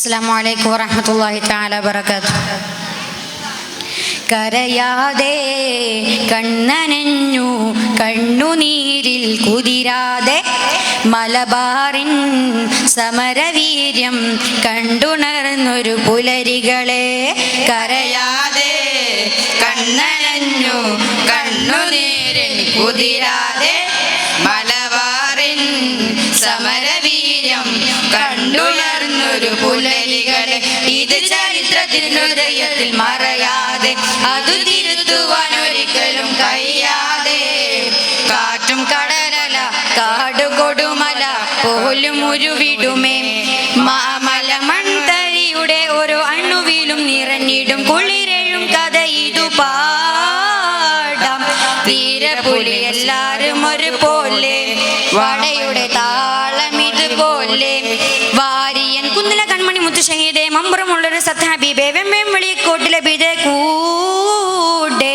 അസ്സലാമു അലൈക്കും വറഹ്മത്തുള്ളാഹി തആല വബറകാതുഹു. കരയാതെ കണ്ണനഞ്ഞു കണ്ണുനീരിൽ കുതിരാതെ മലബാറിൻ സമരവീര്യം കണ്ടുണർന്നൊരു പുലരികളെ. കരയാതെ കണ്ണനഞ്ഞു കണ്ണുനീരിൽ കുതിരാതെ മലബാറിൻ സമരവീര്യം കണ്ടുണർന്നൊരു പുലരികളെ. ഇത് ചരിത്രത്തിന്റെ ഹൃദയത്തിൽ മറയാതെ അത് തിരുത്തുവാൻ ഒരിക്കലും കഴിയാതെ കാറ്റും കടലല കാടുകൊടുമല പോലും ഉരുവിടുമേ. മാമല മൺതരിയുടെ ഓരോ അണുവിലും നിറഞ്ഞിടും കുളിരെഴും കഥ ഇതു പാടാം. വീരപുലി എല്ലാരും ഒരുപോലെ വടയുടെ താളം ഇതുപോലെ. വാരിയൻ കുന്നില കൺമണി മുത്തു ഷഹീദേ മമ്പുറമുള്ളൊരു സത്ഹബീബേ വെമ്പേം വെളിക്കോട്ടിലെ ബിദേ കൂടെ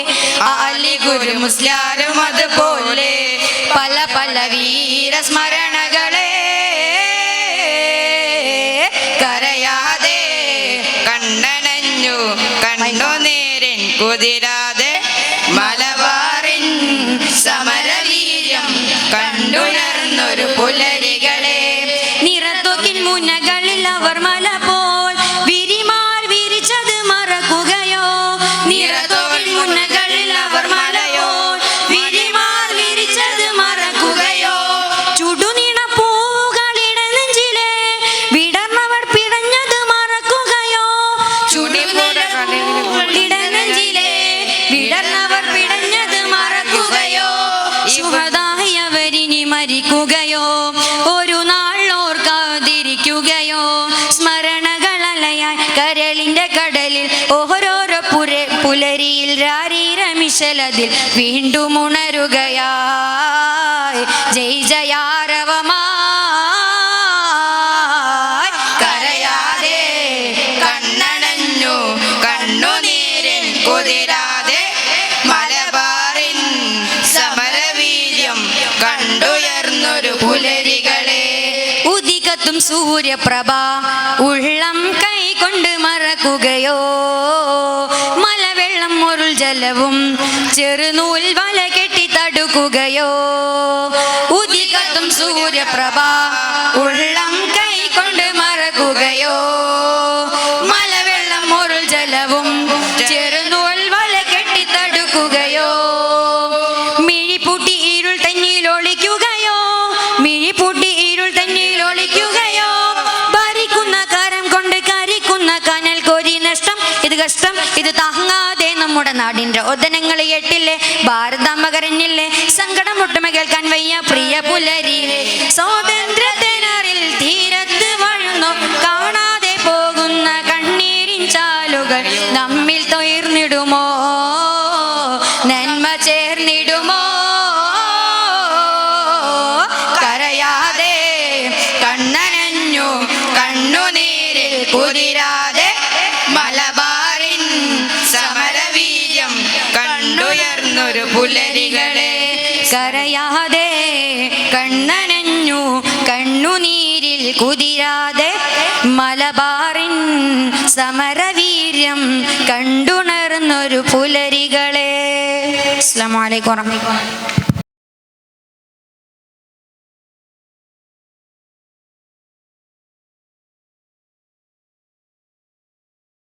അലി ഗുരു മുസ്ലിയാരും അതുപോലെ പല പല വീരസ്മരണകളെ. കരയാതെ കണ്ണനഞ്ഞു കണ്ണുനീരിൻ കുതിരാതെ മലബാറിൻ സമരവീര്യം കണ്ടുണർന്നൊരു പുലരികളെ. നിറത്തൊക്കിൻ മുനകളിൽ അവർ മല പോൽ വിരിമാർ വിരിച്ചത് മറക്കുകയോ. നിറത്തൊക്കിൻ മുനകളിൽ അവർ മല പോൽ വിരിമാർ വിരിച്ചത് മറക്കുകയോ. ചുടുനീണ പൂകളിട നെഞ്ചിലെ വിടർന്നവർ പിടഞ്ഞത് മറക്കുകയോ. ചുടുപൂളിട നെഞ്ചിലെ വിടർന്നവർ പിടഞ്ഞത് മറക്കുകയോ. ശുഹദായവരിനി മരിക്കുകയോ ഒരു നാൾ ഓർക്കാതിരിക്കുകയോ. സ്മരണകളലയായി കരളിന്റെ കടലിൽ ഓരോരോ പുലരിയിൽ രാരീരമിശലതിൽ വീണ്ടും ഉണരുകയായി ജയ് ജയാരവമായി. കരയാതെ കണ്ണനഞ്ഞു കണ്ണുനീരിൽ കുതിരാതെ മലബാറിൻ സമരവീര്യം കണ്ടുയർന്നൊരു പുലരികളെ. ഉദികത്തും സൂര്യപ്രഭ ഉള്ളം കൈകൊണ്ട് മറക്കുകയോ. മലവെള്ളം മുരുൾ ജലവും ചെറുനൂൽ വല കെട്ടി തടുക്കുകയോ. ഉദികത്തും സൂര്യപ്രഭ ഉള്ളം കൈകൊണ്ട് മറക്കുകയോ. മലവെള്ളം മുരുൾ ജലവും ചെറുനൂൽ വല കെട്ടി തടുക്കുകയോ. മിഴിപൂട്ടി ഇരുൾ തന്നിലൊളിക്കുകയോ. മിഴിപൂട്ടി ഇരുൾ തന്നിലൊളിക്കുകയോ. ഭരിക്കുന്ന കരം കൊണ്ട് കരിക്കുന്ന കനൽ കോരി നഷ്ടം ഇത് കഷ്ടം ഇത് താങ്ങാതെ നമ്മുടെ നാടിന്റെ ഒതനങ്ങൾ കേട്ടില്ലേ. ഭാരതാമ്മ കരഞ്ഞില്ലേ. സങ്കടം ഒട്ടുമ കേൾക്കാൻ വയ്യ പ്രിയ പുലരിയിലെ. സ്വാതന്ത്ര്യത്തിനറിൽ തീരത്ത് വഴുന്നു കാണാതെ പോകുന്ന കണ്ണീരിൻ ചാലുകൾ നമ്മിൽ തൊയർന്നിടുമോ നന്മ ചേർന്നിടുമോ. കരയാതെ കണ്ണനഞ്ഞു കണ്ണുനീരിൽ കുതിരാതെ മലബാറിൻ സമരവീര്യം കണ്ടുയർന്നൊരു പുലരികളെ. കരയാതെ കണ്ണനഞ്ഞു കണ്ണുനീരിൽ കുതിരാതെ മലബാറിൻ സമരവീര്യം കണ്ടുണർന്നൊരു പുലരികളെ. അസ്സലാമു അലൈക്കും വറഹ്മത്തുള്ളാഹി.